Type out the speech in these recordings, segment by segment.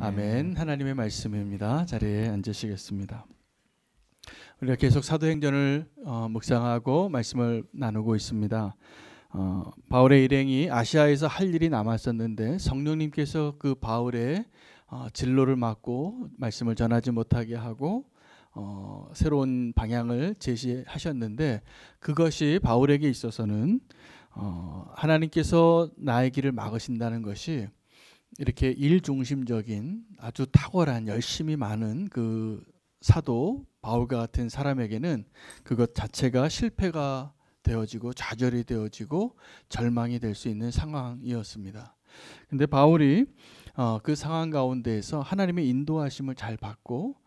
아멘. 하나님의 말씀입니다. 자리에 앉으시겠습니다. 우리가 계속 사도행전을 묵상하고 말씀을 나누고 있습니다. 바울의 일행이 아시아에서 할 일이 남았었는데 성령님께서 그 바울의 진로를 막고 말씀을 전하지 못하게 하고 새로운 방향을 제시하셨는데, 그것이 바울에게 있어서는 하나님께서 나의 길을 막으신다는 것이 이렇게 일중심적인 아주 탁월한 열심이 많은 그 사도 바울과 같은 사람에게는 그것 자체가 실패가 되어지고 좌절이 되어지고 절망이 될 수 있는 상황이었습니다. 근데 바울이 그 상황 가운데에서 하나님의 인도하심을 잘 받고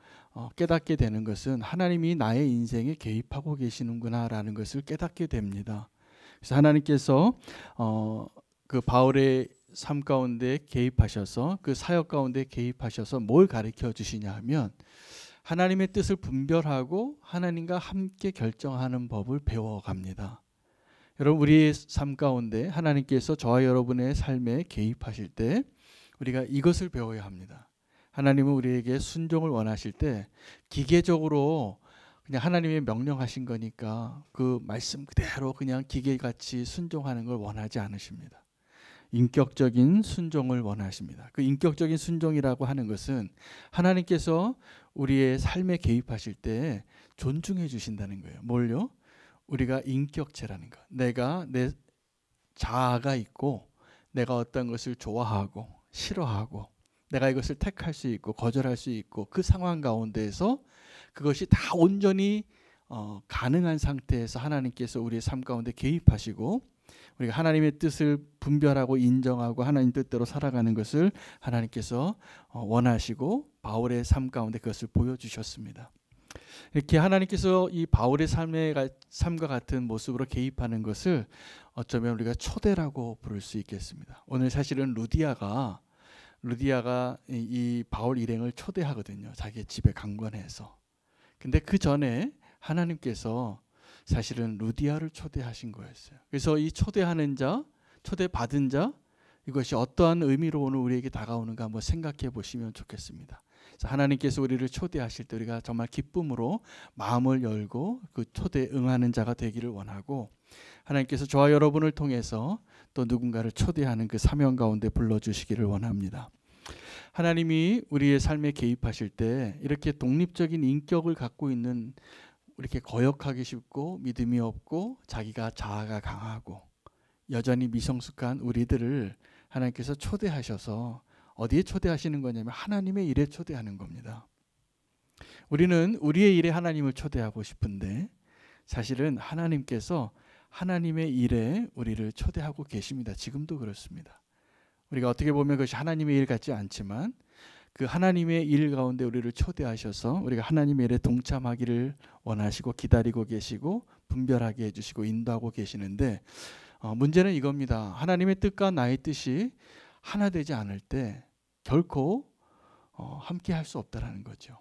깨닫게 되는 것은 하나님이 나의 인생에 개입하고 계시는구나라는 것을 깨닫게 됩니다. 그래서 하나님께서 그 바울의 삶 가운데 개입하셔서 그 사역 가운데 개입하셔서 뭘 가르쳐 주시냐 하면 하나님의 뜻을 분별하고 하나님과 함께 결정하는 법을 배워갑니다. 여러분, 우리의 삶 가운데 하나님께서 저와 여러분의 삶에 개입하실 때 우리가 이것을 배워야 합니다. 하나님은 우리에게 순종을 원하실 때 기계적으로 그냥 하나님의 명령하신 거니까 그 말씀 그대로 그냥 기계같이 순종하는 걸 원하지 않으십니다. 인격적인 순종을 원하십니다. 그 인격적인 순종이라고 하는 것은 하나님께서 우리의 삶에 개입하실 때 존중해 주신다는 거예요. 뭘요? 우리가 인격체라는 것. 내가 내 자아가 있고 내가 어떤 것을 좋아하고 싫어하고 내가 이것을 택할 수 있고 거절할 수 있고 그 상황 가운데에서 그것이 다 온전히 가능한 상태에서 하나님께서 우리의 삶 가운데 개입하시고 우리가 하나님의 뜻을 분별하고 인정하고 하나님 뜻대로 살아가는 것을 하나님께서 원하시고 바울의 삶 가운데 그것을 보여주셨습니다. 이렇게 하나님께서 이 바울의 삶과 같은 모습으로 개입하는 것을 어쩌면 우리가 초대라고 부를 수 있겠습니다. 오늘 사실은 루디아가 이 바울 일행을 초대하거든요. 자기 집에 강권해서. 근데 그 전에 하나님께서 사실은 루디아를 초대하신 거였어요. 그래서 이 초대하는 자, 초대받은 자, 이것이 어떠한 의미로 오늘 우리에게 다가오는가 한번 생각해 보시면 좋겠습니다. 그래서 하나님께서 우리를 초대하실 때 우리가 정말 기쁨으로 마음을 열고 그 초대에 응하는 자가 되기를 원하고, 하나님께서 저와 여러분을 통해서 또 누군가를 초대하는 그 사명 가운데 불러주시기를 원합니다. 하나님이 우리의 삶에 개입하실 때 이렇게 독립적인 인격을 갖고 있는, 이렇게 거역하기 쉽고 믿음이 없고 자기가 자아가 강하고 여전히 미성숙한 우리들을 하나님께서 초대하셔서 어디에 초대하시는 거냐면 하나님의 일에 초대하는 겁니다. 우리는 우리의 일에 하나님을 초대하고 싶은데 사실은 하나님께서 하나님의 일에 우리를 초대하고 계십니다. 지금도 그렇습니다. 우리가 어떻게 보면 그것이 하나님의 일 같지 않지만 그 하나님의 일 가운데 우리를 초대하셔서 우리가 하나님의 일에 동참하기를 원하시고 기다리고 계시고 분별하게 해주시고 인도하고 계시는데, 문제는 이겁니다. 하나님의 뜻과 나의 뜻이 하나 되지 않을 때 결코 함께 할 수 없다라는 거죠.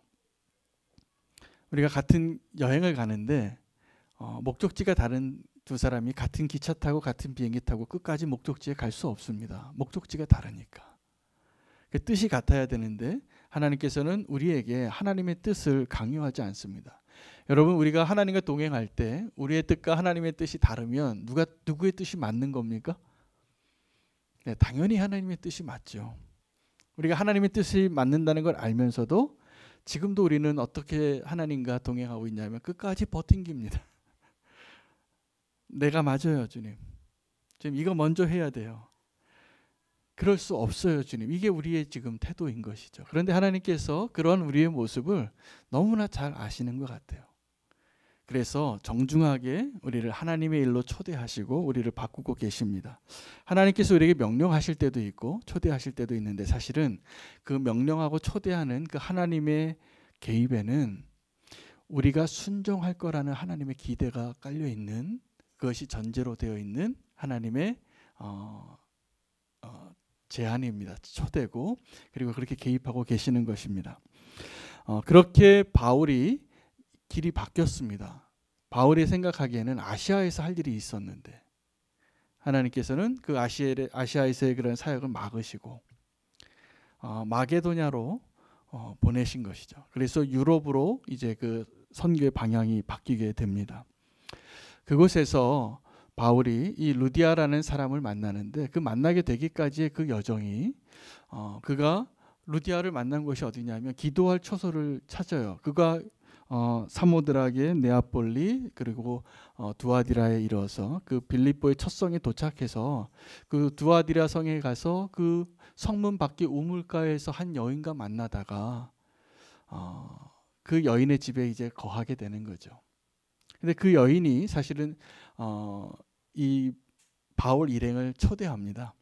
우리가 같은 여행을 가는데 목적지가 다른 두 사람이 같은 기차 타고 같은 비행기 타고 끝까지 목적지에 갈 수 없습니다. 목적지가 다르니까. 뜻이 같아야 되는데 하나님께서는 우리에게 하나님의 뜻을 강요하지 않습니다. 여러분, 우리가 하나님과 동행할 때 우리의 뜻과 하나님의 뜻이 다르면 누구의 뜻이 맞는 겁니까? 네, 당연히 하나님의 뜻이 맞죠. 우리가 하나님의 뜻이 맞는다는 걸 알면서도 지금도 우리는 어떻게 하나님과 동행하고 있냐면 끝까지 버팅깁니다. 내가 맞아요, 주님. 지금 이거 먼저 해야 돼요. 그럴 수 없어요, 주님. 이게 우리의 지금 태도인 것이죠. 그런데 하나님께서 그런 우리의 모습을 너무나 잘 아시는 것 같아요. 그래서 정중하게 우리를 하나님의 일로 초대하시고 우리를 바꾸고 계십니다. 하나님께서 우리에게 명령하실 때도 있고 초대하실 때도 있는데 사실은 그 명령하고 초대하는 그 하나님의 개입에는 우리가 순종할 거라는 하나님의 기대가 깔려 있는, 그것이 전제로 되어 있는 하나님의 제안입니다. 초대고, 그리고 그렇게 개입하고 계시는 것입니다. 그렇게 바울이 길이 바뀌었습니다. 바울이 생각하기에는 아시아에서 할 일이 있었는데 하나님께서는 그 아시아에서의 그런 사역을 막으시고 마게도냐로 보내신 것이죠. 그래서 유럽으로 이제 그 선교의 방향이 바뀌게 됩니다. 그곳에서 바울이 이 루디아라는 사람을 만나는데 그 만나게 되기까지의 그 여정이 그가 루디아를 만난 곳이 어디냐면 기도할 처소를 찾아요. 그가 사모드라게, 네아폴리, 그리고 두아디라에 이르러서 그 빌립보의 첫 성에 도착해서 그 두아디라 성에 가서 그 성문 밖에 우물가에서 한 여인과 만나다가 그 여인의 집에 이제 거하게 되는 거죠. 근데 그 여인이 사실은 이 바울 일행을 초대합니다.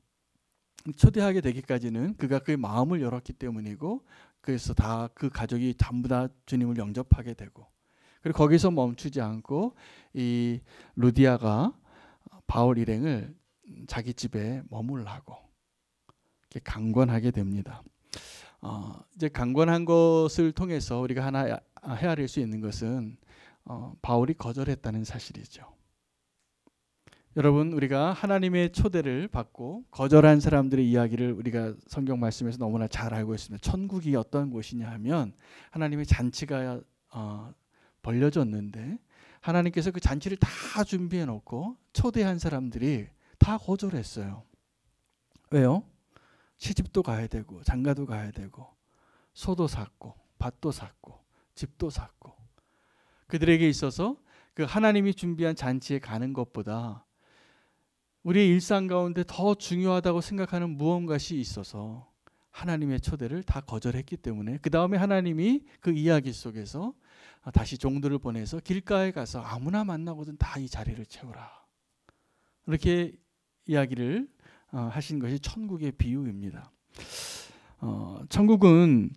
초대하게 되기까지는 그가 그의 마음을 열었기 때문이고, 그래서 다 그 가족이 전부 다 주님을 영접하게 되고, 그리고 거기서 멈추지 않고 이 루디아가 바울 일행을 자기 집에 머물라고 이렇게 강권하게 됩니다. 이제 강권한 것을 통해서 우리가 하나 헤아릴 수 있는 것은 바울이 거절했다는 사실이죠. 여러분, 우리가 하나님의 초대를 받고 거절한 사람들의 이야기를 우리가 성경 말씀에서 너무나 잘 알고 있습니다. 천국이 어떤 곳이냐 하면 하나님의 잔치가 벌려졌는데 하나님께서 그 잔치를 다 준비해 놓고 초대한 사람들이 다 거절했어요. 왜요? 시집도 가야 되고 장가도 가야 되고 소도 샀고 밭도 샀고 집도 샀고, 그들에게 있어서 그 하나님이 준비한 잔치에 가는 것보다 우리의 일상 가운데 더 중요하다고 생각하는 무언가가 있어서 하나님의 초대를 다 거절했기 때문에 그 다음에 하나님이 그 이야기 속에서 다시 종들을 보내서 길가에 가서 아무나 만나거든 다 이 자리를 채우라, 이렇게 이야기를 하신 것이 천국의 비유입니다. 천국은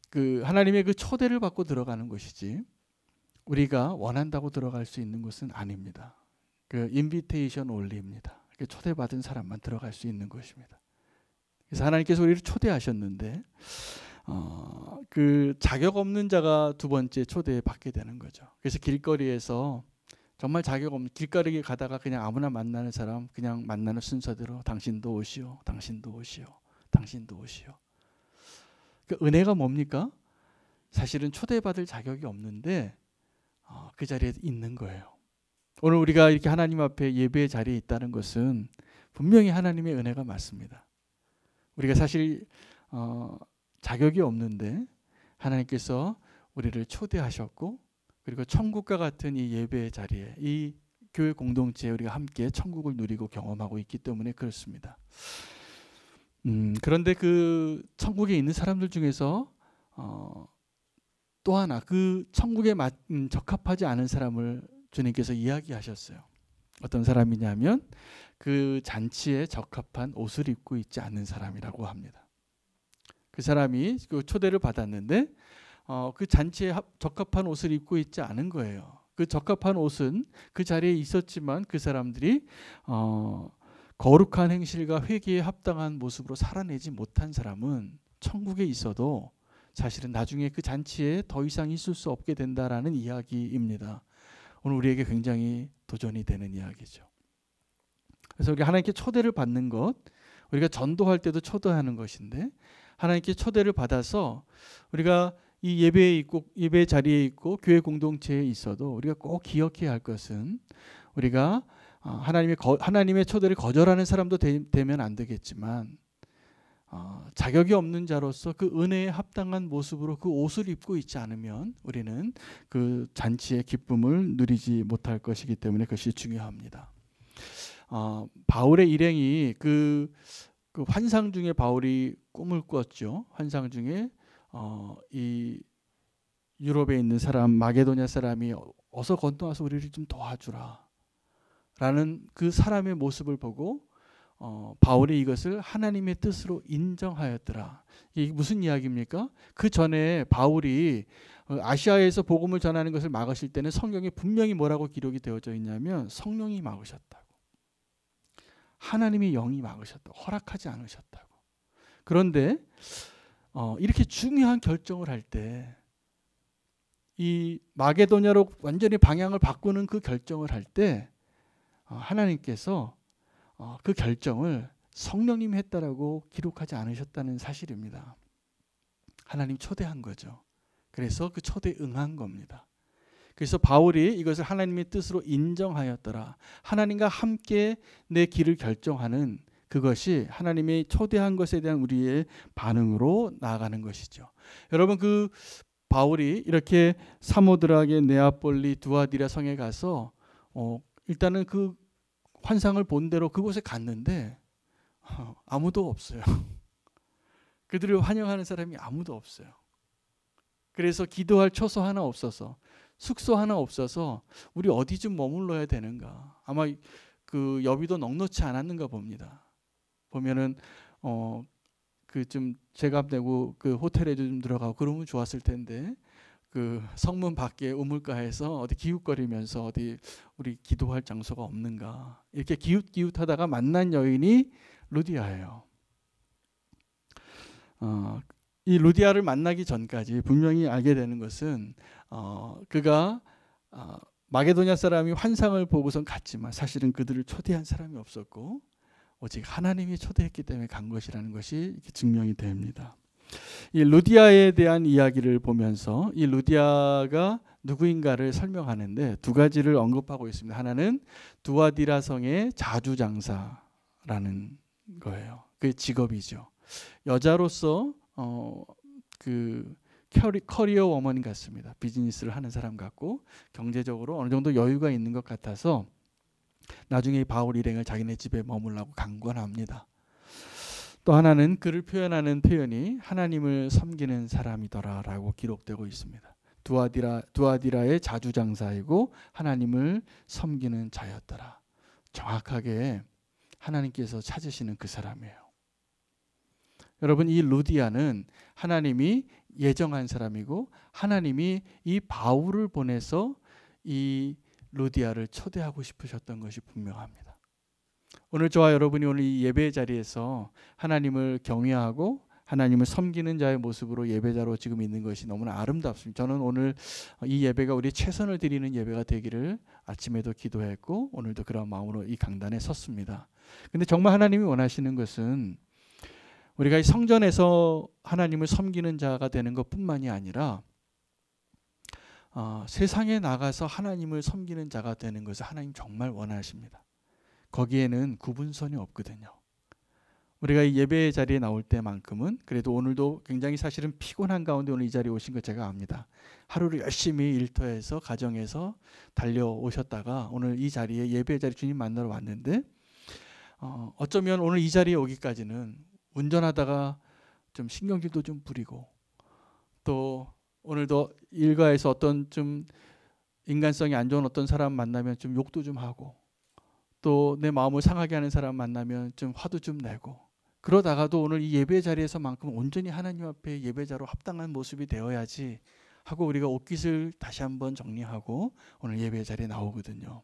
그 하나님의 그 초대를 받고 들어가는 것이지 우리가 원한다고 들어갈 수 있는 곳은 아닙니다. 그 인비테이션 올리입니다. 초대받은 사람만 들어갈 수 있는 것입니다. 그래서 하나님께서 우리를 초대하셨는데 그 자격 없는 자가 두 번째 초대에 받게 되는 거죠. 그래서 길거리에서 정말 자격 없는, 길거리에 가다가 그냥 아무나 만나는 사람 그냥 만나는 순서대로 당신도 오시오, 당신도 오시오, 당신도 오시오. 그 은혜가 뭡니까? 사실은 초대받을 자격이 없는데 그 자리에 있는 거예요. 오늘 우리가 이렇게 하나님 앞에 예배의 자리에 있다는 것은 분명히 하나님의 은혜가 맞습니다. 우리가 사실 자격이 없는데 하나님께서 우리를 초대하셨고, 그리고 천국과 같은 이 예배의 자리에, 이 교회 공동체에 우리가 함께 천국을 누리고 경험하고 있기 때문에 그렇습니다. 그런데 그 천국에 있는 사람들 중에서 또 하나 그 천국에 적합하지 않은 사람을 주님께서 이야기하셨어요. 어떤 사람이냐면 그 잔치에 적합한 옷을 입고 있지 않는 사람이라고 합니다. 그 사람이 그 초대를 받았는데 그 잔치에 적합한 옷을 입고 있지 않은 거예요. 그 적합한 옷은 그 자리에 있었지만 그 사람들이 거룩한 행실과 회개에 합당한 모습으로 살아내지 못한 사람은 천국에 있어도 사실은 나중에 그 잔치에 더 이상 있을 수 없게 된다라는 이야기입니다. 오늘 우리에게 굉장히 도전이 되는 이야기죠. 그래서 우리가 하나님께 초대를 받는 것, 우리가 전도할 때도 초대하는 것인데 하나님께 초대를 받아서 우리가 이 예배에 있고 예배 자리에 있고 교회 공동체에 있어도 우리가 꼭 기억해야 할 것은 우리가 하나님의 초대를 거절하는 사람도 되면 안 되겠지만 자격이 없는 자로서 그 은혜에 합당한 모습으로 그 옷을 입고 있지 않으면 우리는 그 잔치의 기쁨을 누리지 못할 것이기 때문에 그것이 중요합니다. 바울의 일행이 그 환상 중에 바울이 꿈을 꿨죠. 환상 중에 이 유럽에 있는 사람, 마게도냐 사람이 어서 건너와서 우리를 좀 도와주라 라는 그 사람의 모습을 보고 바울이 이것을 하나님의 뜻으로 인정하였더라. 이게 무슨 이야기입니까? 그 전에 바울이 아시아에서 복음을 전하는 것을 막으실 때는 성경에 분명히 뭐라고 기록이 되어져 있냐면 성령이 막으셨다고, 하나님의 영이 막으셨다고, 허락하지 않으셨다고. 그런데 이렇게 중요한 결정을 할 때, 이 마게도냐로 완전히 방향을 바꾸는 그 결정을 할 때 하나님께서 그 결정을 성령님이 했다라고 기록하지 않으셨다는 사실입니다. 하나님 초대한 거죠. 그래서 그 초대에 응한 겁니다. 그래서 바울이 이것을 하나님의 뜻으로 인정하였더라. 하나님과 함께 내 길을 결정하는 그것이 하나님의 초대한 것에 대한 우리의 반응으로 나아가는 것이죠. 여러분, 그 바울이 이렇게 사모드락의 네아폴리 두아디라 성에 가서 일단은 그 환상을 본 대로 그곳에 갔는데 아무도 없어요. 그들을 환영하는 사람이 아무도 없어요. 그래서 기도할 처소 하나 없어서, 숙소 하나 없어서 우리 어디 좀 머물러야 되는가. 아마 그 여비도 넉넉치 않았는가 봅니다. 보면은 그 좀 제값 내고 그 호텔에 좀 들어가고 그러면 좋았을 텐데, 그 성문 밖에 우물가에서 어디 기웃거리면서 어디 우리 기도할 장소가 없는가, 이렇게 기웃기웃하다가 만난 여인이 루디아예요. 이 루디아를 만나기 전까지 분명히 알게 되는 것은 그가 마게도냐 사람이 환상을 보고선 갔지만 사실은 그들을 초대한 사람이 없었고 오직 하나님이 초대했기 때문에 간 것이라는 것이 증명이 됩니다. 이 루디아에 대한 이야기를 보면서 이 루디아가 누구인가를 설명하는데 두 가지를 언급하고 있습니다. 하나는 두아디라 성의 자주장사라는 거예요. 그게 직업이죠. 여자로서 그 커리어 워먼 같습니다. 비즈니스를 하는 사람 같고 경제적으로 어느 정도 여유가 있는 것 같아서 나중에 바울 일행을 자기네 집에 머물라고 강권합니다. 또 하나는 그를 표현하는 표현이 하나님을 섬기는 사람이더라라고 기록되고 있습니다. 두아디라의 자주장사이고 하나님을 섬기는 자였더라. 정확하게 하나님께서 찾으시는 그 사람이에요. 여러분, 이 루디아는 하나님이 예정한 사람이고 하나님이 이 바울을 보내서 이 루디아를 초대하고 싶으셨던 것이 분명합니다. 오늘 저와 여러분이 오늘 이 예배 자리에서 하나님을 경외하고 하나님을 섬기는 자의 모습으로 예배자로 지금 있는 것이 너무나 아름답습니다. 저는 오늘 이 예배가 우리 최선을 드리는 예배가 되기를 아침에도 기도했고 오늘도 그런 마음으로 이 강단에 섰습니다. 근데 정말 하나님이 원하시는 것은 우리가 이 성전에서 하나님을 섬기는 자가 되는 것뿐만이 아니라 세상에 나가서 하나님을 섬기는 자가 되는 것을 하나님 정말 원하십니다. 거기에는 구분선이 없거든요. 우리가 이 예배의 자리에 나올 때만큼은 그래도 오늘도 굉장히 사실은 피곤한 가운데 오늘 이 자리에 오신 거 제가 압니다. 하루를 열심히 일터에서 가정에서 달려오셨다가 오늘 이 자리에 예배의 자리 주님 만나러 왔는데 어쩌면 오늘 이 자리에 오기까지는 운전하다가 좀 신경질도 좀 부리고 또 오늘도 일가에서 어떤 좀 인간성이 안 좋은 어떤 사람 만나면 좀 욕도 좀 하고 또 내 마음을 상하게 하는 사람 만나면 좀 화도 좀 내고 그러다가도 오늘 이 예배 자리에서만큼 온전히 하나님 앞에 예배자로 합당한 모습이 되어야지 하고 우리가 옷깃을 다시 한번 정리하고 오늘 예배 자리에 나오거든요.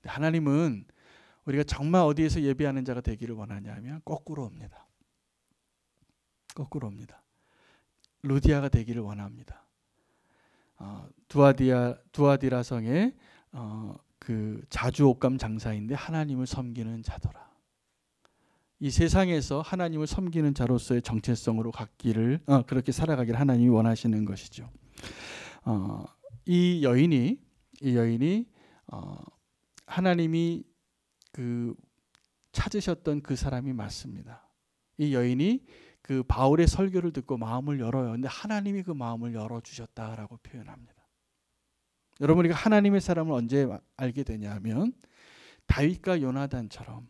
하나님은 우리가 정말 어디에서 예배하는 자가 되기를 원하냐면 거꾸로 옵니다. 거꾸로 옵니다. 루디아가 되기를 원합니다. 두아디라 성의 그 자주옥감 장사인데 하나님을 섬기는 자더라. 이 세상에서 하나님을 섬기는 자로서의 정체성으로 갖기를 그렇게 살아가기를 하나님이 원하시는 것이죠. 이 여인이 하나님이 그 찾으셨던 그 사람이 맞습니다. 이 여인이 그 바울의 설교를 듣고 마음을 열어요. 근데 하나님이 그 마음을 열어주셨다라고 표현합니다. 여러분, 우리가 하나님의 사람을 언제 알게 되냐면 다윗과 요나단처럼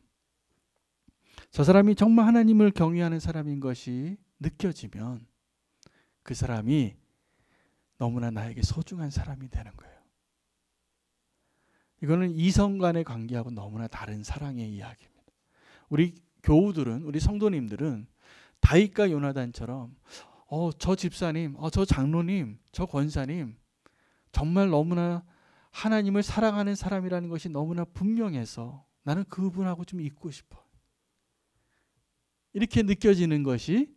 저 사람이 정말 하나님을 경외하는 사람인 것이 느껴지면 그 사람이 너무나 나에게 소중한 사람이 되는 거예요. 이거는 이성 간의 관계하고 너무나 다른 사랑의 이야기입니다. 우리 교우들은, 우리 성도님들은 다윗과 요나단처럼 저 집사님, 저 장로님, 저 권사님 정말 너무나 하나님을 사랑하는 사람이라는 것이 너무나 분명해서 나는 그분하고 좀 있고 싶어. 이렇게 느껴지는 것이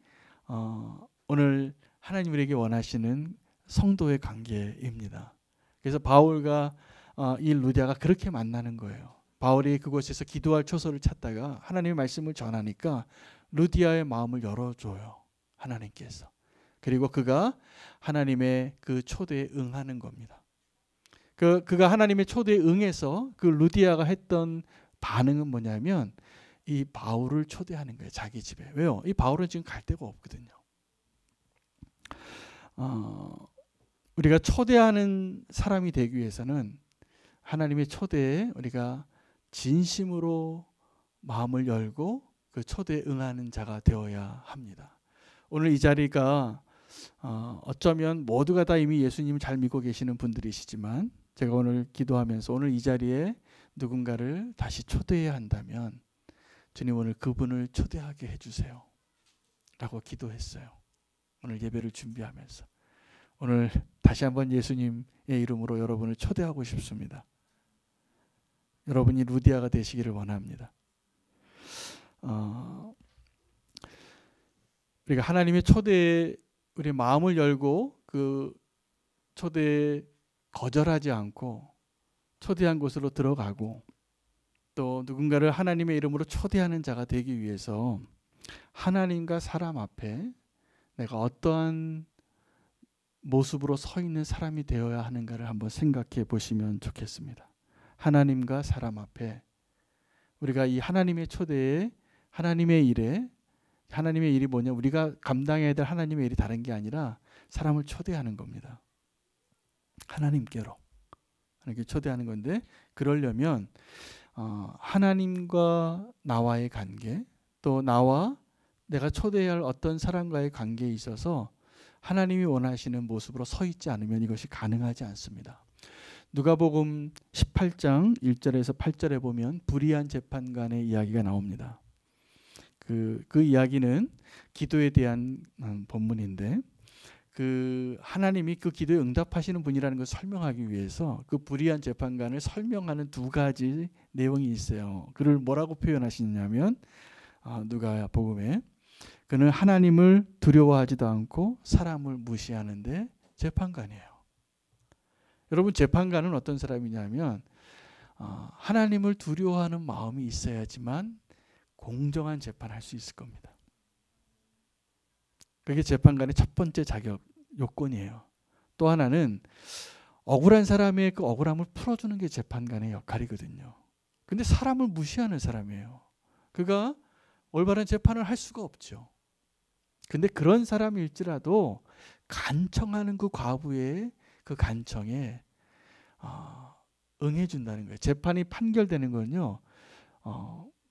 오늘 하나님 우리에게 원하시는 성도의 관계입니다. 그래서 바울과 이 루디아가 그렇게 만나는 거예요. 바울이 그곳에서 기도할 처소를 찾다가 하나님의 말씀을 전하니까 루디아의 마음을 열어줘요. 하나님께서. 그리고 그가 하나님의 그 초대에 응하는 겁니다. 그가 하나님의 초대에 응해서 그 루디아가 했던 반응은 뭐냐면 이 바울을 초대하는 거예요. 자기 집에. 왜요? 이 바울은 지금 갈 데가 없거든요. 우리가 초대하는 사람이 되기 위해서는 하나님의 초대에 우리가 진심으로 마음을 열고 그 초대에 응하는 자가 되어야 합니다. 오늘 이 자리가 어쩌면 모두가 다 이미 예수님을 잘 믿고 계시는 분들이시지만 제가 오늘 기도하면서 오늘 이 자리에 누군가를 다시 초대해야 한다면 주님 오늘 그분을 초대하게 해주세요 라고 기도했어요. 오늘 예배를 준비하면서 오늘 다시 한번 예수님의 이름으로 여러분을 초대하고 싶습니다. 여러분이 루디아가 되시기를 원합니다. 우리가 하나님의 초대에 우리 마음을 열고 그 초대에 거절하지 않고 초대한 곳으로 들어가고 또 누군가를 하나님의 이름으로 초대하는 자가 되기 위해서 하나님과 사람 앞에 내가 어떠한 모습으로 서 있는 사람이 되어야 하는가를 한번 생각해 보시면 좋겠습니다. 하나님과 사람 앞에 우리가 이 하나님의 초대에 하나님의 일이 뭐냐? 우리가 감당해야 될 하나님의 일이 다른 게 아니라 사람을 초대하는 겁니다. 하나님께로 이렇게 초대하는 건데 그러려면 하나님과 나와의 관계 또 나와 내가 초대해야 할 어떤 사람과의 관계에 있어서 하나님이 원하시는 모습으로 서 있지 않으면 이것이 가능하지 않습니다. 누가복음 18장 1절에서 8절에 보면 불의한 재판관의 이야기가 나옵니다. 그 이야기는 기도에 대한 본문인데 그 하나님이 그 기도에 응답하시는 분이라는 것을 설명하기 위해서 그 불의한 재판관을 설명하는 두 가지 내용이 있어요. 그를 뭐라고 표현하시냐면 누가복음에 그는 하나님을 두려워하지도 않고 사람을 무시하는데 재판관이에요. 여러분 재판관은 어떤 사람이냐면 하나님을 두려워하는 마음이 있어야지만 공정한 재판할 수 있을 겁니다. 그게 재판관의 첫 번째 자격 요건이에요. 또 하나는 억울한 사람의 그 억울함을 풀어주는 게 재판관의 역할이거든요. 근데 사람을 무시하는 사람이에요. 그가 올바른 재판을 할 수가 없죠. 근데 그런 사람일지라도 간청하는 그 과부의 그 간청에 응해준다는 거예요. 재판이 판결되는 건요.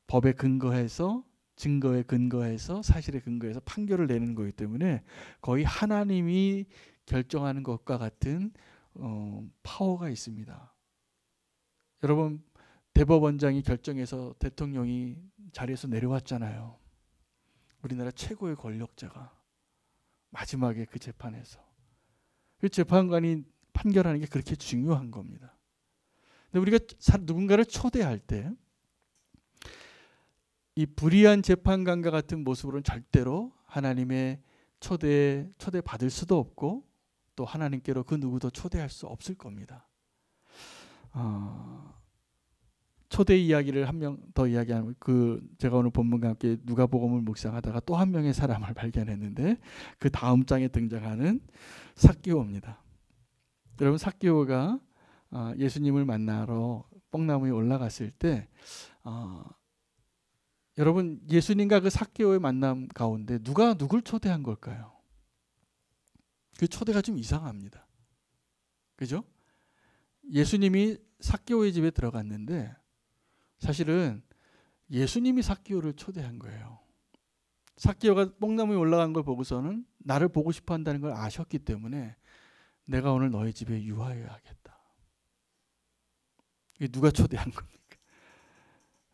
법에 근거해서 증거에 근거해서 사실에 근거해서 판결을 내는 거기 때문에 거의 하나님이 결정하는 것과 같은 파워가 있습니다. 여러분 대법원장이 결정해서 대통령이 자리에서 내려왔잖아요. 우리나라 최고의 권력자가 마지막에 그 재판에서 그 재판관이 판결하는 게 그렇게 중요한 겁니다. 근데 우리가 누군가를 초대할 때 이 불의한 재판관과 같은 모습으로는 절대로 하나님의 초대 받을 수도 없고 또 하나님께로 그 누구도 초대할 수 없을 겁니다. 초대 이야기를 한 명 더 이야기하면 제가 오늘 본문과 함께 누가복음을 묵상하다가 또 한 명의 사람을 발견했는데 그 다음 장에 등장하는 삭개오입니다. 여러분 삭개오가 예수님을 만나러 뽕나무에 올라갔을 때 여러분 예수님과 그 삭개오의 만남 가운데 누가 누굴 초대한 걸까요? 그 초대가 좀 이상합니다. 그죠? 예수님이 삭개오의 집에 들어갔는데 사실은 예수님이 삭개오를 초대한 거예요. 삭개오가 뽕나무에 올라간 걸 보고서는 나를 보고 싶어 한다는 걸 아셨기 때문에 내가 오늘 너희 집에 유하여야겠다. 이게 누가 초대한 겁니까?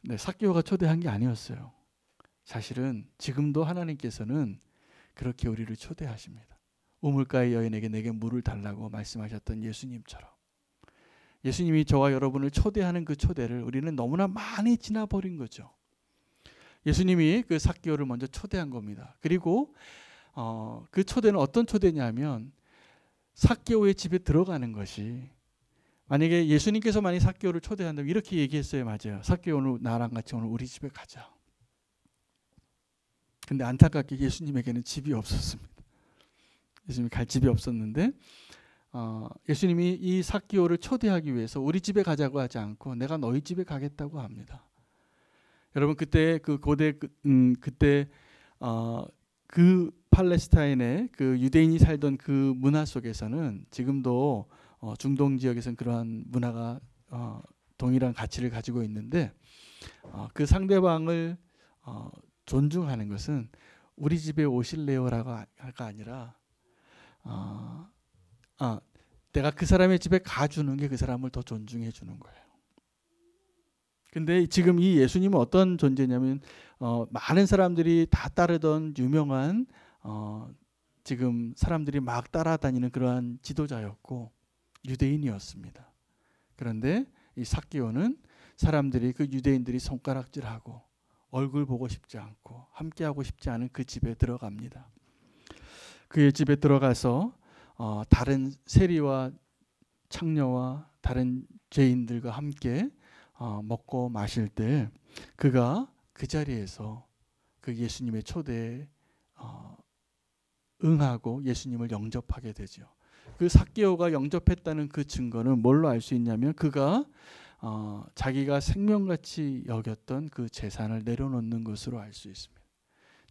네, 삭개오가 초대한 게 아니었어요. 사실은 지금도 하나님께서는 그렇게 우리를 초대하십니다. 우물가의 여인에게 내게 물을 달라고 말씀하셨던 예수님처럼 예수님이 저와 여러분을 초대하는 그 초대를 우리는 너무나 많이 지나버린 거죠. 예수님이 그 삭개오를 먼저 초대한 겁니다. 그리고 그 초대는 어떤 초대냐면 삭개오의 집에 들어가는 것이 만약에 예수님께서 만약 삭개오를 초대한다면 이렇게 얘기했어요. 맞아요. 삭개오 오늘 나랑 같이 오늘 우리 집에 가자. 근데 안타깝게 예수님에게는 집이 없었습니다. 예수님이 갈 집이 없었는데 예수님이 이 삭개오를 초대하기 위해서 우리 집에 가자고 하지 않고 내가 너희 집에 가겠다고 합니다. 여러분 그때 그 고대 그때 그 팔레스타인의 그 유대인이 살던 그 문화 속에서는 지금도 중동 지역에서는 그러한 문화가 동일한 가치를 가지고 있는데 그 상대방을 존중하는 것은 우리 집에 오실래요라가 아니라 내가 그 사람의 집에 가주는 게 그 사람을 더 존중해 주는 거예요. 근데 지금 이 예수님은 어떤 존재냐면 많은 사람들이 다 따르던 유명한 지금 사람들이 막 따라다니는 그러한 지도자였고 유대인이었습니다. 그런데 이 삭개오는 사람들이 그 유대인들이 손가락질하고 얼굴 보고 싶지 않고 함께하고 싶지 않은 그 집에 들어갑니다. 그의 집에 들어가서 다른 세리와 창녀와 다른 죄인들과 함께 먹고 마실 때 그가 그 자리에서 그 예수님의 초대에 응하고 예수님을 영접하게 되죠. 그 삭개오가 영접했다는 그 증거는 뭘로 알 수 있냐면 그가 자기가 생명같이 여겼던 그 재산을 내려놓는 것으로 알 수 있습니다.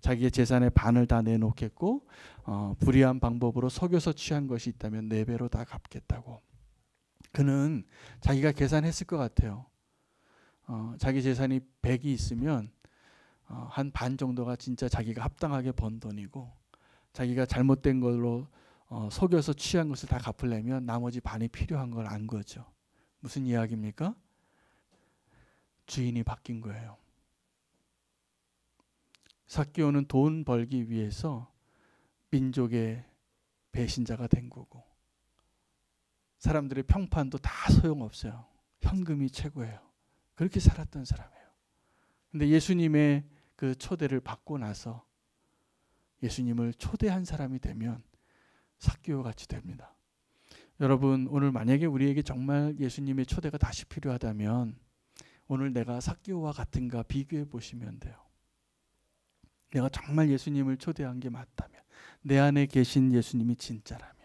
자기의 재산의 반을 다 내놓겠고 불의한 방법으로 속여서 취한 것이 있다면 4배로 다 갚겠다고. 그는 자기가 계산했을 것 같아요. 자기 재산이 100이 있으면 한 반 정도가 진짜 자기가 합당하게 번 돈이고 자기가 잘못된 걸로 속여서 취한 것을 다 갚으려면 나머지 반이 필요한 걸 안 거죠. 무슨 이야기입니까? 주인이 바뀐 거예요. 삭개오는 돈 벌기 위해서 민족의 배신자가 된 거고 사람들의 평판도 다 소용없어요. 현금이 최고예요. 그렇게 살았던 사람이에요. 근데 예수님의 그 초대를 받고 나서 예수님을 초대한 사람이 되면 삭개오 같이 됩니다. 여러분 오늘 만약에 우리에게 정말 예수님의 초대가 다시 필요하다면 오늘 내가 삭개오와 같은가 비교해 보시면 돼요. 내가 정말 예수님을 초대한 게 맞다면 내 안에 계신 예수님이 진짜라면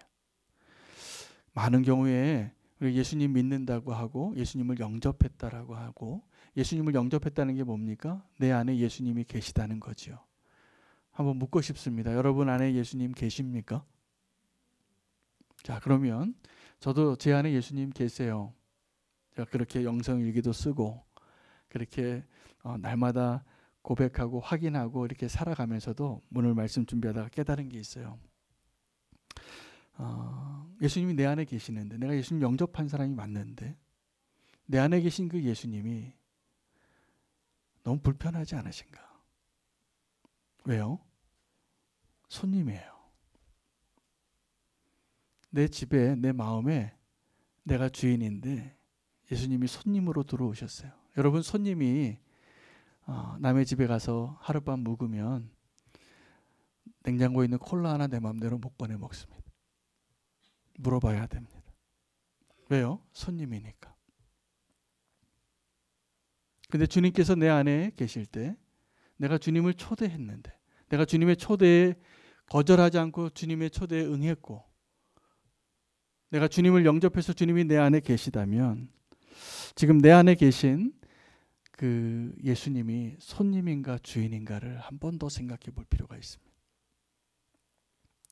많은 경우에 예수님 믿는다고 하고 예수님을 영접했다라고 하고 예수님을 영접했다는 게 뭡니까? 내 안에 예수님이 계시다는 거죠. 한번 묻고 싶습니다. 여러분 안에 예수님 계십니까? 자 그러면 저도 제 안에 예수님 계세요. 제가 그렇게 영성일기도 쓰고 그렇게 날마다 고백하고 확인하고 이렇게 살아가면서도 오늘 말씀 준비하다가 깨달은 게 있어요. 예수님이 내 안에 계시는데 내가 예수님 영접한 사람이 맞는데 내 안에 계신 그 예수님이 너무 불편하지 않으신가? 왜요? 손님이에요. 내 집에 내 마음에 내가 주인인데 예수님이 손님으로 들어오셨어요. 여러분 손님이 남의 집에 가서 하룻밤 묵으면 냉장고에 있는 콜라 하나 내 마음대로 못 꺼내 먹습니다. 물어봐야 됩니다. 왜요? 손님이니까. 근데 주님께서 내 안에 계실 때 내가 주님을 초대했는데 내가 주님의 초대에 거절하지 않고 주님의 초대에 응했고 내가 주님을 영접해서 주님이 내 안에 계시다면 지금 내 안에 계신 그 예수님이 손님인가 주인인가를 한 번 더 생각해 볼 필요가 있습니다.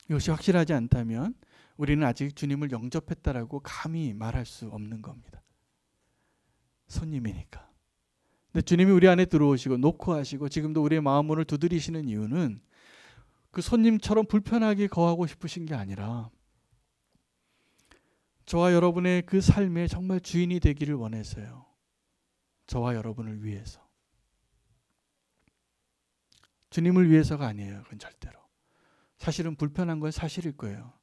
이것이 확실하지 않다면 우리는 아직 주님을 영접했다라고 감히 말할 수 없는 겁니다. 손님이니까. 근데 주님이 우리 안에 들어오시고 노크하시고 지금도 우리의 마음문을 두드리시는 이유는 그 손님처럼 불편하게 거하고 싶으신 게 아니라 저와 여러분의 그 삶에 정말 주인이 되기를 원해서요. 저와 여러분을 위해서. 주님을 위해서가 아니에요. 그건 절대로. 사실은 불편한 건 사실일 거예요.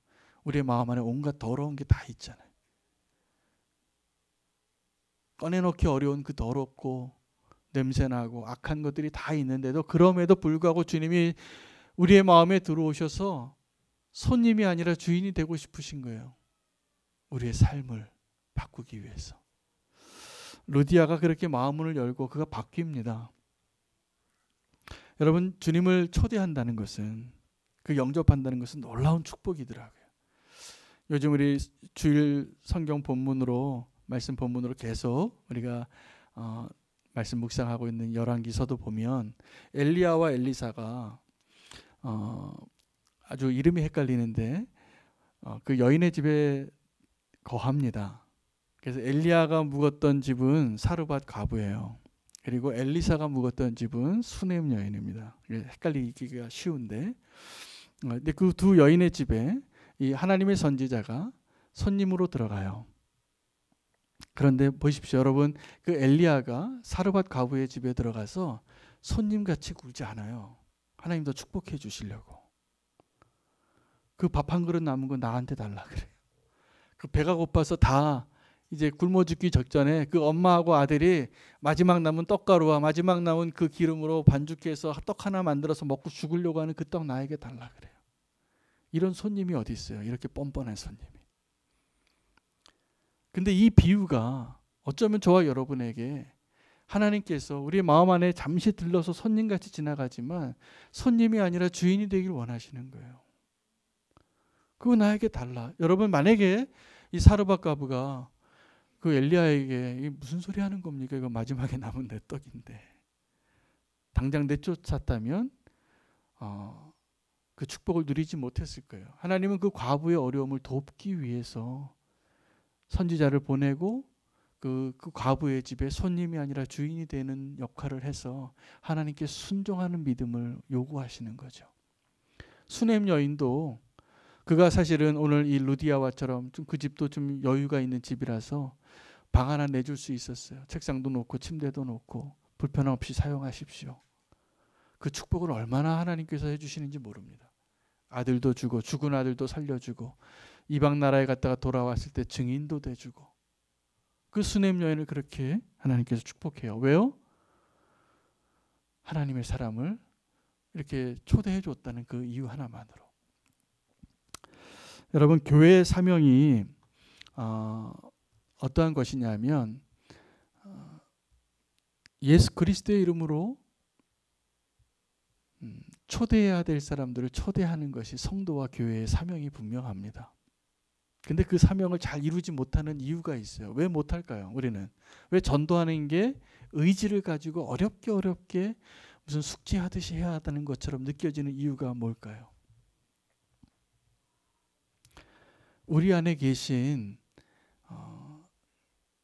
우리의 마음 안에 온갖 더러운 게 다 있잖아요. 꺼내놓기 어려운 그 더럽고 냄새나고 악한 것들이 다 있는데도 그럼에도 불구하고 주님이 우리의 마음에 들어오셔서 손님이 아니라 주인이 되고 싶으신 거예요. 우리의 삶을 바꾸기 위해서. 루디아가 그렇게 마음문을 열고 그가 바뀝니다. 여러분, 주님을 초대한다는 것은, 그 영접한다는 것은 놀라운 축복이더라고요. 요즘 우리 주일 성경 본문으로, 말씀 본문으로 계속 우리가 말씀 묵상하고 있는 열왕기서도 보면 엘리야와 엘리사가 아주 이름이 헷갈리는데 그 여인의 집에 거합니다. 그래서 엘리야가 묵었던 집은 사르밧 과부예요. 그리고 엘리사가 묵었던 집은 수넴 여인입니다. 헷갈리기가 쉬운데, 근데 그 두 여인의 집에 이 하나님의 선지자가 손님으로 들어가요. 그런데 보십시오, 여러분, 그 엘리야가 사르밧 과부의 집에 들어가서 손님같이 굴지 않아요. 하나님 더 축복해 주시려고. 그 밥 한 그릇 남은 거 나한테 달라 그래요. 그 배가 고파서 다 이제 굶어 죽기 직전에 그 엄마하고 아들이 마지막 남은 떡가루와 마지막 남은 그 기름으로 반죽해서 떡 하나 만들어서 먹고 죽으려고 하는 그 떡 나에게 달라 그래요. 이런 손님이 어디 있어요? 이렇게 뻔뻔한 손님이. 근데 이 비유가 어쩌면 저와 여러분에게 하나님께서 우리의 마음 안에 잠시 들러서 손님같이 지나가지만 손님이 아니라 주인이 되길 원하시는 거예요. 그거 나에게 달라. 여러분, 만약에 이 사르밧 과부가 그 엘리야에게 이게 무슨 소리 하는 겁니까? 이거 마지막에 남은 내 떡인데. 당장 내쫓았다면 그 축복을 누리지 못했을 거예요. 하나님은 그 과부의 어려움을 돕기 위해서 선지자를 보내고 그 과부의 집에 손님이 아니라 주인이 되는 역할을 해서 하나님께 순종하는 믿음을 요구하시는 거죠. 수넴 여인도 그가 사실은 오늘 이 루디아와처럼 좀 그 집도 좀 여유가 있는 집이라서 방 하나 내줄 수 있었어요. 책상도 놓고 침대도 놓고 불편함 없이 사용하십시오. 그 축복을 얼마나 하나님께서 해주시는지 모릅니다. 아들도 주고 죽은 아들도 살려주고 이방 나라에 갔다가 돌아왔을 때 증인도 돼주고 그 수넴 여인을 그렇게 하나님께서 축복해요. 왜요? 하나님의 사람을 이렇게 초대해 줬다는 그 이유 하나만으로. 여러분, 교회의 사명이 어떠한 것이냐면 예수 그리스도의 이름으로 초대해야 될 사람들을 초대하는 것이 성도와 교회의 사명이 분명합니다. 근데 그 사명을 잘 이루지 못하는 이유가 있어요. 왜 못할까요? 우리는 왜 전도하는 게 의지를 가지고 어렵게 무슨 숙제하듯이 해야 하다는 것처럼 느껴지는 이유가 뭘까요? 우리 안에 계신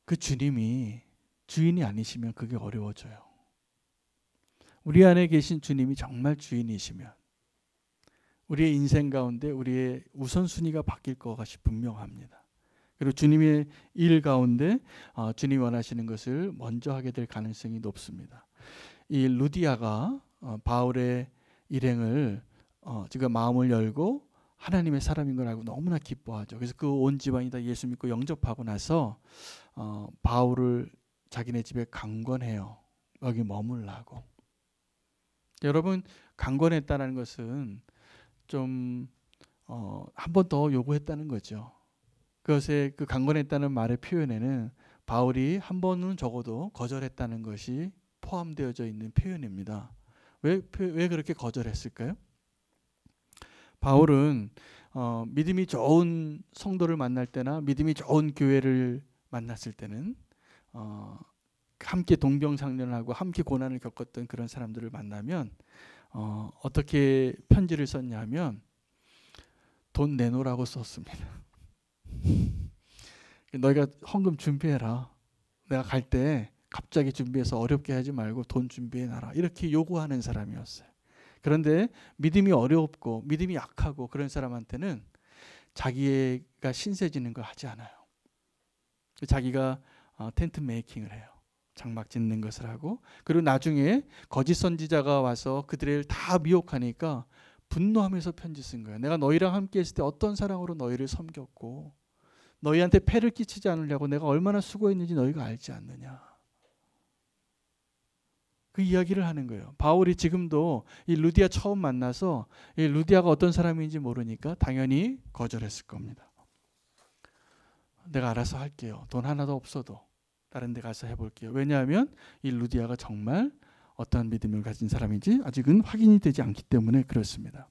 그 주님이 주인이 아니시면 그게 어려워져요. 우리 안에 계신 주님이 정말 주인이시면 우리의 인생 가운데 우리의 우선순위가 바뀔 것이 분명합니다. 그리고 주님의 일 가운데 주님이 원하시는 것을 먼저 하게 될 가능성이 높습니다. 이 루디아가 바울의 일행을 지금 마음을 열고 하나님의 사람인 걸 알고 너무나 기뻐하죠. 그래서 그 온 집안이 다 예수 믿고 영접하고 나서 바울을 자기네 집에 강권해요. 여기 머물라고. 여러분, 강권했다는 것은 좀 한 번 더 요구했다는 거죠. 그것에 그 강권했다는 말의 표현에는 바울이 한 번은 적어도 거절했다는 것이 포함되어져 있는 표현입니다. 왜 그렇게 거절했을까요? 바울은 믿음이 좋은 성도를 만날 때나 믿음이 좋은 교회를 만났을 때는 함께 동병상련하고 함께 고난을 겪었던 그런 사람들을 만나면 어떻게 편지를 썼냐면 돈 내놓으라고 썼습니다. 너희가 헌금 준비해라. 내가 갈 때 갑자기 준비해서 어렵게 하지 말고 돈 준비해놔라. 이렇게 요구하는 사람이었어요. 그런데 믿음이 어렵고 믿음이 약하고 그런 사람한테는 자기가 신세 지는 걸 하지 않아요. 자기가 텐트 메이킹을 해요. 장막 짓는 것을 하고, 그리고 나중에 거짓 선지자가 와서 그들을 다 미혹하니까 분노하면서 편지 쓴 거예요. 내가 너희랑 함께 했을 때 어떤 사랑으로 너희를 섬겼고 너희한테 폐를 끼치지 않으려고 내가 얼마나 수고했는지 너희가 알지 않느냐. 그 이야기를 하는 거예요. 바울이 지금도 이 루디아 처음 만나서 이 루디아가 어떤 사람인지 모르니까 당연히 거절했을 겁니다. 내가 알아서 할게요. 돈 하나도 없어도 다른 데 가서 해볼게요. 왜냐하면 이 루디아가 정말 어떤 믿음을 가진 사람인지 아직은 확인이 되지 않기 때문에 그렇습니다.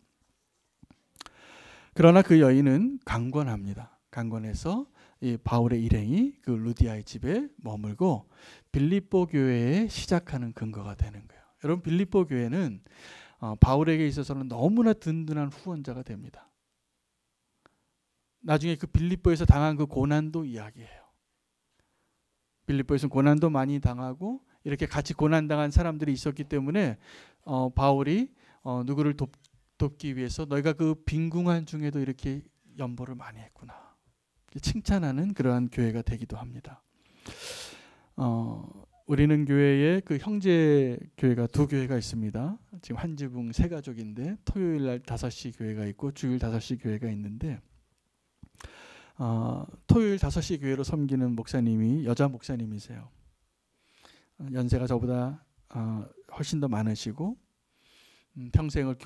그러나 그 여인은 강권합니다. 강권해서 이 바울의 일행이 그 루디아의 집에 머물고 빌립보 교회에 시작하는 근거가 되는 거예요. 여러분, 빌립보 교회는 바울에게 있어서는 너무나 든든한 후원자가 됩니다. 나중에 그 빌립보에서 당한 그 고난도 이야기해요. 빌립보에서 고난도 많이 당하고 이렇게 같이 고난당한 사람들이 있었기 때문에 바울이 누구를 돕기 위해서 너희가 그 빈궁한 중에도 이렇게 연보를 많이 했구나, 칭찬하는 그러한 교회가 되기도 합니다. 우리는 교회에 그 형제 교회가 두 교회가 있습니다. 지금 한 지붕 세 가족인데 토요일 날 5시 교회가 있고 주일 5시 교회가 있는데 토요일 5시 교회로 섬기는 목사님이 여자 목사님이세요. 연세가 저보다 훨씬 더 많으시고 평생을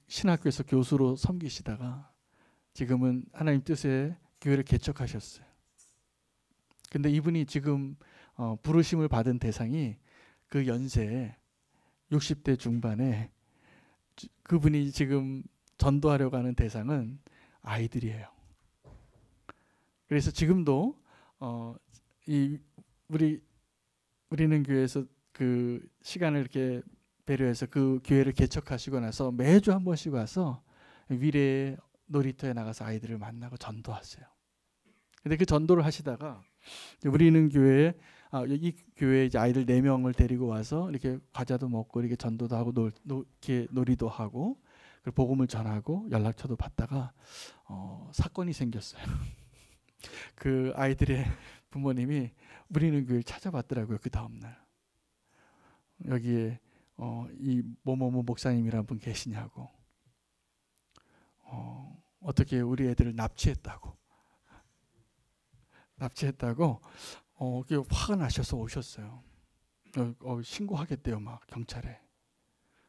신학교에서 교수로 섬기시다가 지금은 하나님 뜻에 교회를 개척하셨어요. 근데 이분이 지금 부르심을 받은 대상이 그 연세에 60대 중반에 그분이 지금 전도하려고 하는 대상은 아이들이에요. 그래서 지금도 우리는 교회에서 그 시간을 이렇게 배려해서 그 교회를 개척하시고 나서 매주 한 번씩 와서 위례 놀이터에 나가서 아이들을 만나고 전도하세요. 근데 그 전도를 하시다가 우리는 교회에 이 교회에 이제 아이들 4명을 데리고 와서 이렇게 과자도 먹고 이렇게 전도도 하고 이렇게 놀이도 하고 그리고 복음을 전하고 연락처도 받다가 사건이 생겼어요. 그 아이들의 부모님이 우리는 교회를 찾아봤더라고요. 그 다음 날 여기에 이 뭐뭐뭐 목사님이라는 분 계시냐고, 어떻게 우리 애들을 납치했다고 화가 나셔서 오셨어요. 신고하겠대요, 막 경찰에.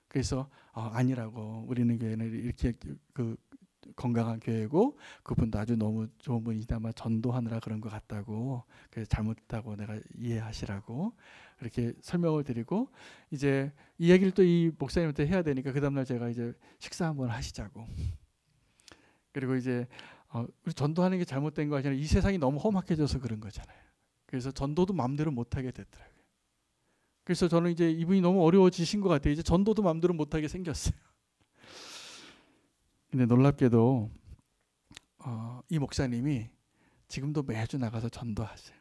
그래서 아니라고, 우리는 교회는 이렇게 그 건강한 교회고 그분도 아주 너무 좋은 분이지만 전도하느라 그런 것 같다고, 그래서 잘못했다고 내가 이해하시라고 이렇게 설명을 드리고, 이제 이 얘기를 또 이 목사님한테 해야 되니까 그 다음날 제가 이제 식사 한번 하시자고, 그리고 이제 우리 전도하는 게 잘못된 거 아니라 이 세상이 너무 험악해져서 그런 거잖아요. 그래서 전도도 마음대로 못하게 됐더라고요. 그래서 저는 이제 이분이 너무 어려워지신 것 같아요. 이제 전도도 마음대로 못하게 생겼어요. 근데 놀랍게도 이 목사님이 지금도 매주 나가서 전도하세요.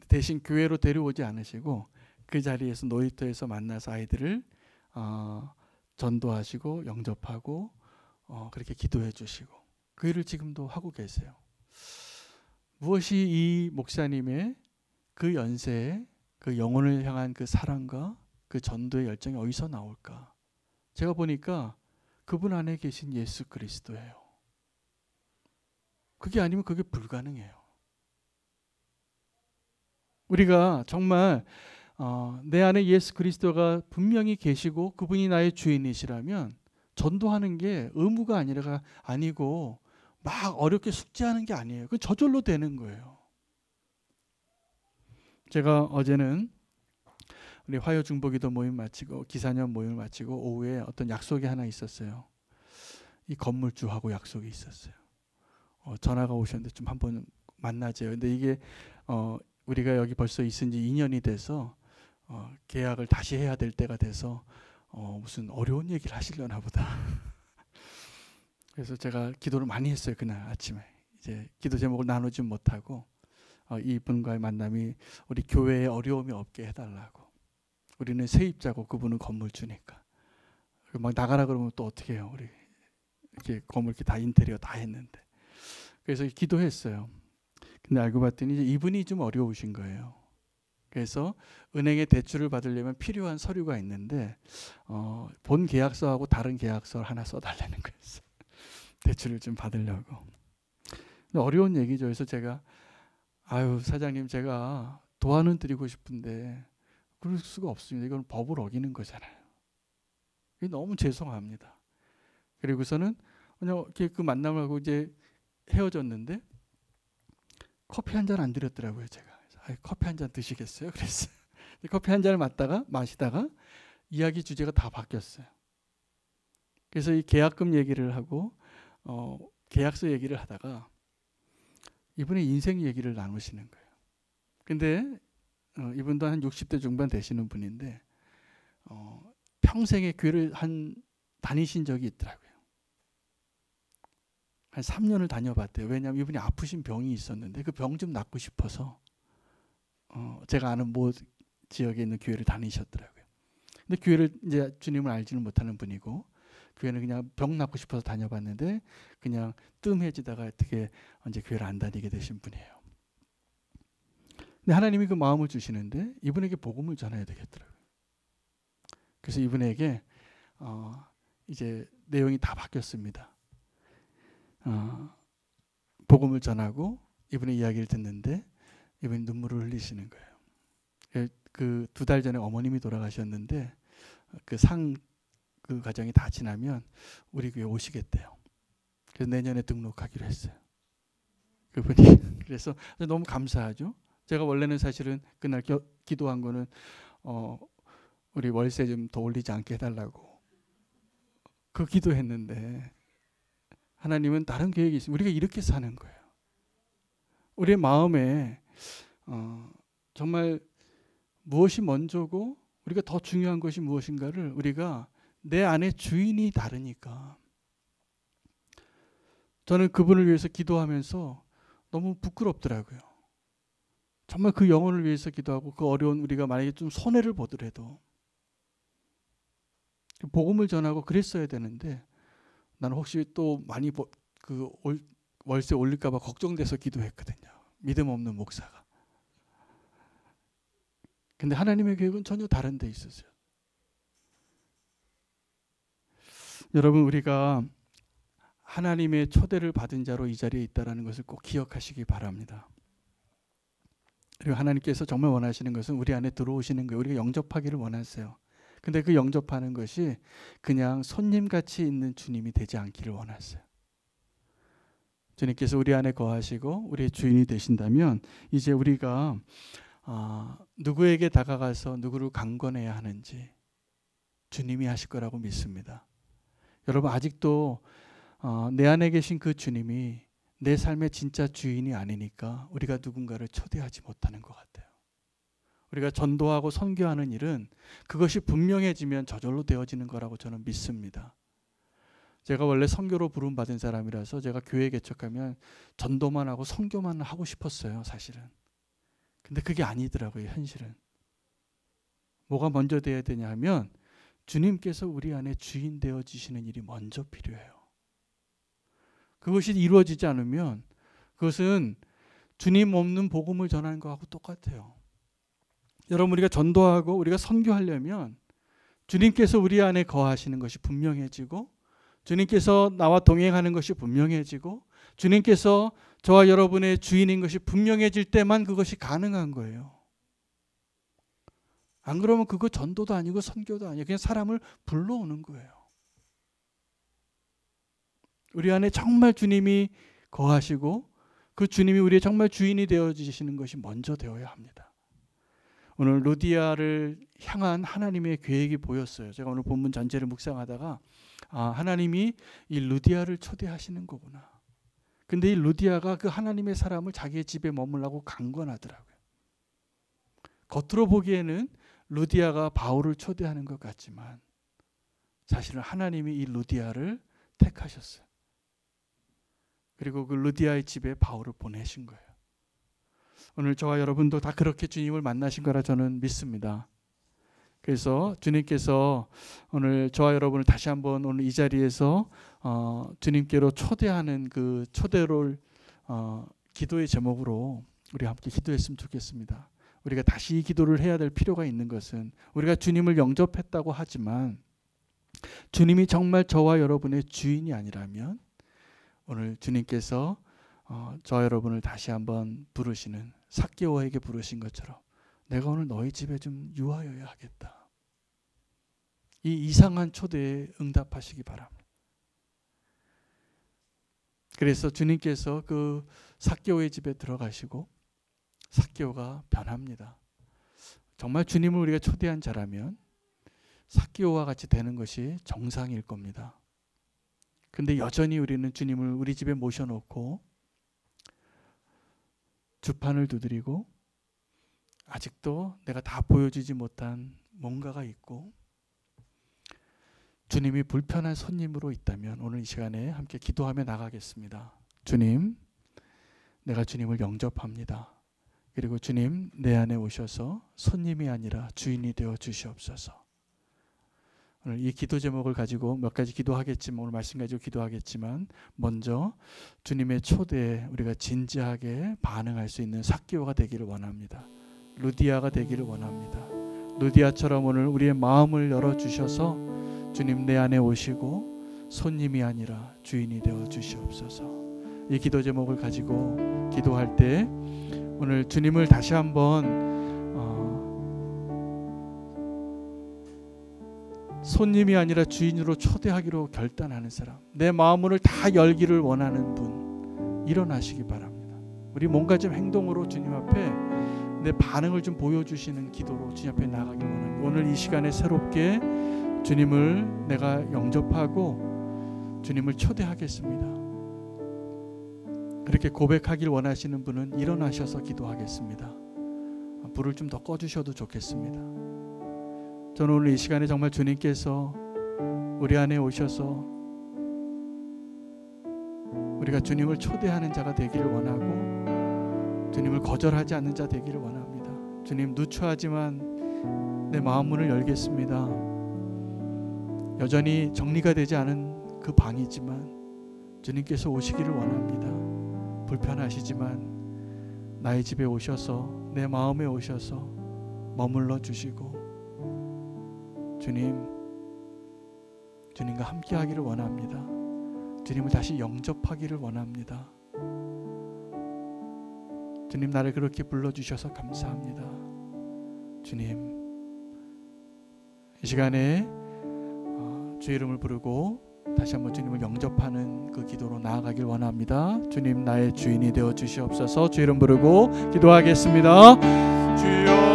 대신 교회로 데려오지 않으시고 그 자리에서 놀이터에서 만나서 아이들을 전도하시고 영접하고 그렇게 기도해 주시고 그 일을 지금도 하고 계세요. 무엇이 이 목사님의 그 연세에 그 영혼을 향한 그 사랑과 그 전도의 열정이 어디서 나올까? 제가 보니까 그분 안에 계신 예수 그리스도예요. 그게 아니면 그게 불가능해요. 우리가 정말 내 안에 예수 그리스도가 분명히 계시고 그분이 나의 주인이시라면 전도하는 게 의무가 아니고 막 어렵게 숙제하는 게 아니에요. 그 저절로 되는 거예요. 제가 어제는 우리 화요 중보기도 모임 마치고 기사년 모임을 마치고 오후에 어떤 약속이 하나 있었어요. 이 건물주하고 약속이 있었어요. 전화가 오셨는데 좀 한번 만나재요. 근데 이게 우리가 여기 벌써 있은 지 2년이 돼서 계약을 다시 해야 될 때가 돼서 무슨 어려운 얘기를 하시려나 보다. 그래서 제가 기도를 많이 했어요. 그날 아침에. 이제 기도 제목을 나누지 못하고 이분과의 만남이 우리 교회에 어려움이 없게 해달라고. 우리는 세입자고 그분은 건물주니까. 막 나가라 그러면 또 어떻게 해요? 우리 이렇게 건물 이렇게 다 인테리어 다 했는데. 그래서 기도했어요. 근데 알고 봤더니 이제 이분이 좀 어려우신 거예요. 그래서 은행에 대출을 받으려면 필요한 서류가 있는데 본 계약서하고 다른 계약서를 하나 써달라는 거였어요. 대출을 좀 받으려고. 근데 어려운 얘기죠. 그래서 제가 사장님 제가 도와는 드리고 싶은데 그럴 수가 없습니다. 이건 법을 어기는 거잖아요. 너무 죄송합니다. 그리고서는 그냥 이렇게 그 만남을 하고 이제 헤어졌는데 커피 한 잔 안 드렸더라고요. 제가 커피 한 잔 드시겠어요? 그랬어요. 커피 한 잔을 마시다가 이야기 주제가 다 바뀌었어요. 그래서 이 계약금 얘기를 하고 계약서 얘기를 하다가 이분의 인생 얘기를 나누시는 거예요. 근데 이분도 한 60대 중반 되시는 분인데 평생에 교회를 다니신 적이 있더라고요. 한 3년을 다녀봤대요. 왜냐하면 이분이 아프신 병이 있었는데 그 병 좀 낫고 싶어서 제가 아는 모 지역에 있는 교회를 다니셨더라고요. 근데 교회를 이제 주님을 알지는 못하는 분이고 교회는 그냥 병 낫고 싶어서 다녀봤는데 그냥 뜸해지다가 어떻게 이제 교회를 안 다니게 되신 분이에요. 근데 하나님이 그 마음을 주시는데 이분에게 복음을 전해야 되겠더라고요. 그래서 이분에게 이제 내용이 다 바뀌었습니다. 복음을 전하고 이분의 이야기를 듣는데 이분이 눈물을 흘리시는 거예요. 그 2달 전에 어머님이 돌아가셨는데 그 과정이 다 지나면 우리 교회 오시겠대요. 그래서 내년에 등록하기로 했어요. 그분이. 그래서 너무 감사하죠. 제가 원래는 사실은 그날 기도한 거는 우리 월세 좀 더 올리지 않게 해달라고 그 기도했는데 하나님은 다른 계획이 있어요. 우리가 이렇게 사는 거예요. 우리의 마음에 정말 무엇이 먼저고 우리가 더 중요한 것이 무엇인가를 우리가 내 안에 주인이 다르니까 저는 그분을 위해서 기도하면서 너무 부끄럽더라고요. 정말 그 영혼을 위해서 기도하고 그 어려운 우리가 만약에 좀 손해를 보더라도 복음을 전하고 그랬어야 되는데 나는 혹시 또 많이 월세 올릴까 봐 걱정돼서 기도했거든요. 믿음 없는 목사가. 근데 하나님의 계획은 전혀 다른 데 있었어요. 여러분 우리가 하나님의 초대를 받은 자로 이 자리에 있다는 것을 꼭 기억하시기 바랍니다. 그리고 하나님께서 정말 원하시는 것은 우리 안에 들어오시는 거예요. 우리가 영접하기를 원하세요. 근데 그 영접하는 것이 그냥 손님같이 있는 주님이 되지 않기를 원하세요. 주님께서 우리 안에 거하시고 우리의 주인이 되신다면 이제 우리가 누구에게 다가가서 누구를 강권해야 하는지 주님이 하실 거라고 믿습니다. 여러분 아직도 내 안에 계신 그 주님이 내 삶의 진짜 주인이 아니니까 우리가 누군가를 초대하지 못하는 것 같아요. 우리가 전도하고 선교하는 일은 그것이 분명해지면 저절로 되어지는 거라고 저는 믿습니다. 제가 원래 선교로 부름받은 사람이라서 제가 교회 개척하면 전도만 하고 선교만 하고 싶었어요, 사실은. 근데 그게 아니더라고요, 현실은. 뭐가 먼저 돼야 되냐 하면 주님께서 우리 안에 주인 되어지시는 일이 먼저 필요해요. 그것이 이루어지지 않으면 그것은 주님 없는 복음을 전하는 것하고 똑같아요. 여러분 우리가 전도하고 우리가 선교하려면 주님께서 우리 안에 거하시는 것이 분명해지고 주님께서 나와 동행하는 것이 분명해지고 주님께서 저와 여러분의 주인인 것이 분명해질 때만 그것이 가능한 거예요. 안 그러면 그거 전도도 아니고 선교도 아니에요. 그냥 사람을 불러오는 거예요. 우리 안에 정말 주님이 거하시고 그 주님이 우리의 정말 주인이 되어주시는 것이 먼저 되어야 합니다. 오늘 루디아를 향한 하나님의 계획이 보였어요. 제가 오늘 본문 전체를 묵상하다가 하나님이 이 루디아를 초대하시는 거구나. 근데 이 루디아가 그 하나님의 사람을 자기의 집에 머물라고 강권하더라고요. 겉으로 보기에는 루디아가 바울을 초대하는 것 같지만 사실은 하나님이 이 루디아를 택하셨어요. 그리고 그 루디아의 집에 바울을 보내신 거예요. 오늘 저와 여러분도 다 그렇게 주님을 만나신 거라 저는 믿습니다. 그래서 주님께서 오늘 저와 여러분을 다시 한번 오늘 이 자리에서 주님께로 초대하는 그 초대를 기도의 제목으로 우리 함께 기도했으면 좋겠습니다. 우리가 다시 이 기도를 해야 될 필요가 있는 것은 우리가 주님을 영접했다고 하지만 주님이 정말 저와 여러분의 주인이 아니라면 오늘 주님께서 저와 여러분을 다시 한번 부르시는 삭개오에게 부르신 것처럼 내가 오늘 너희 집에 좀 유하여야 하겠다. 이 이상한 초대에 응답하시기 바랍니다. 그래서 주님께서 그 삭개오의 집에 들어가시고 삭개오가 변합니다. 정말 주님을 우리가 초대한 자라면 삭개오와 같이 되는 것이 정상일 겁니다. 근데 여전히 우리는 주님을 우리 집에 모셔놓고 주판을 두드리고 아직도 내가 다 보여주지 못한 뭔가가 있고 주님이 불편한 손님으로 있다면 오늘 이 시간에 함께 기도하며 나가겠습니다. 주님, 내가 주님을 영접합니다. 그리고 주님, 내 안에 오셔서 손님이 아니라 주인이 되어 주시옵소서. 오늘 이 기도 제목을 가지고 몇 가지 기도하겠지만, 오늘 말씀 가지고 기도하겠지만, 먼저 주님의 초대에 우리가 진지하게 반응할 수 있는 삭개오가 되기를 원합니다. 루디아가 되기를 원합니다. 루디아처럼 오늘 우리의 마음을 열어주셔서 주님 내 안에 오시고 손님이 아니라 주인이 되어 주시옵소서. 이 기도 제목을 가지고 기도할 때 오늘 주님을 다시 한번 손님이 아니라 주인으로 초대하기로 결단하는 사람, 내 마음을 다 열기를 원하는 분 일어나시기 바랍니다. 우리 뭔가 좀 행동으로 주님 앞에 내 반응을 좀 보여주시는 기도로 주님 앞에 나가길 원합니다. 오늘 이 시간에 새롭게 주님을 내가 영접하고 주님을 초대하겠습니다. 그렇게 고백하길 원하시는 분은 일어나셔서 기도하겠습니다. 불을 좀 더 꺼주셔도 좋겠습니다. 저는 오늘 이 시간에 정말 주님께서 우리 안에 오셔서 우리가 주님을 초대하는 자가 되기를 원하고 주님을 거절하지 않는 자 되기를 원합니다. 주님, 누추하지만 내 마음 문을 열겠습니다. 여전히 정리가 되지 않은 그 방이지만 주님께서 오시기를 원합니다. 불편하시지만 나의 집에 오셔서 내 마음에 오셔서 머물러 주시고 주님과 함께 하기를 원합니다. 주님을 다시 영접하기를 원합니다. 주님, 나를 그렇게 불러주셔서 감사합니다. 주님, 이 시간에 주의 이름을 부르고 다시 한번 주님을 영접하는 그 기도로 나아가길 원합니다. 주님, 나의 주인이 되어 주시옵소서. 주의 이름 부르고 기도하겠습니다. 주여